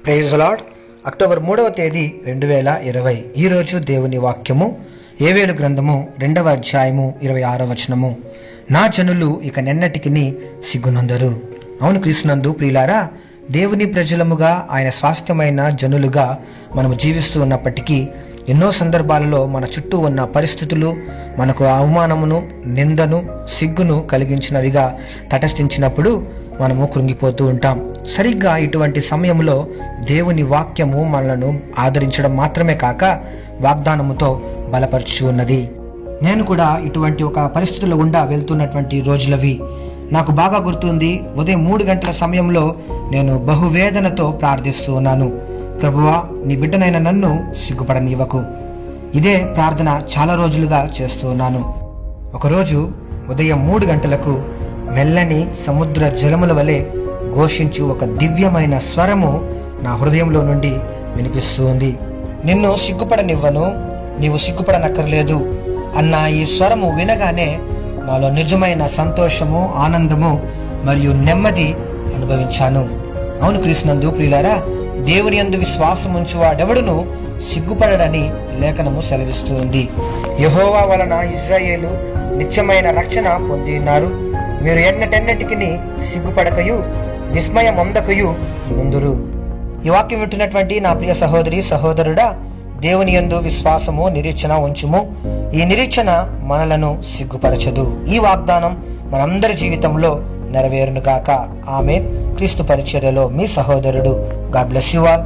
Praise the lord. October 3వ తేదీ 2020. ఈరోజు దేవుని వాక్యము ఏవేలు గ్రంథము 2వ అధ్యాయము 26వ వచనము. నా జనులు ఇక నెన్నటికి సిగ్గునందరు. అవును క్రీస్తునందు ప్రియులారా, దేవుని ప్రజలముగా ఆయన స్వాస్థ్యమైన జనులుగా మనము జీవిస్తూ ఉన్నప్పటికీ ఎన్నో సందర్భాలలో మన చుట్టూ ఉన్న పరిస్థితులు మనకు అవమానమును, నిందను, సిగ్గును కలిగించినవిగా తటస్థించినప్పుడు మనము కృంగిపోతూ ఉంటాం. సరిగ్గా ఇటువంటి సమయంలో దేవుని వాక్యము మనలను ఆదరించడం మాత్రమే కాక వాగ్దానముతో బలపరుచు ఉన్నది. నేను కూడా ఇటువంటి ఒక పరిస్థితుల గుండా వెళ్తున్నటువంటి రోజులవి. నాకు బాగా గుర్తుంది. ఉదయం 3 గంటల సమయంలో నేను బహువేదనతో ప్రార్థిస్తూ ఉన్నాను. ప్రభువా, నీ బిడ్డనైన నన్ను సిగ్గుపడనివ్వకు. ఇదే ప్రార్థన చాలా రోజులుగా చేస్తూ ఉన్నాను. ఒకరోజు ఉదయం 3 గంటలకు మెల్లని సముద్ర జలముల వలె ఘోషించు ఒక దివ్యమైన స్వరము నా హృదయంలో నుండి వినిపిస్తూ ఉంది. నిన్ను సిగ్గుపడనివ్వను, నీవు సిగ్గుపడనక్కర్లేదు అన్న ఈ స్వరము వినగానే నాలో నిజమైన సంతోషము, ఆనందము మరియు నెమ్మది అనుభవించాను. అవును క్రీస్తునందు ప్రియులారా, దేవుని యందు విశ్వాసం ఉంచువాడెవడును సిగ్గుపడడని లేఖనము సెలవిస్తుంది. యెహోవా వలన ఇశ్రాయేలు నిత్యమైన రక్షణ పొంది ఉన్నారు. మీరు ఎన్నటెన్నటికి సిగ్గుపడకయు విస్మయమొందకయు ముందురు. ఈ వాక్యం వింటున్నటువంటి నా ప్రియ సహోదరి సహోదరుడా, దేవుని యందు విశ్వాసము, నిరీక్షణ ఉంచుము. ఈ నిరీక్షణ మనలను సిగ్గుపరచదు. ఈ వాగ్దానం మనందరి జీవితంలో నెరవేరునుగాక. ఆమేన్. క్రీస్తు పరిచర్యలో మీ సహోదరుడు. God bless you all.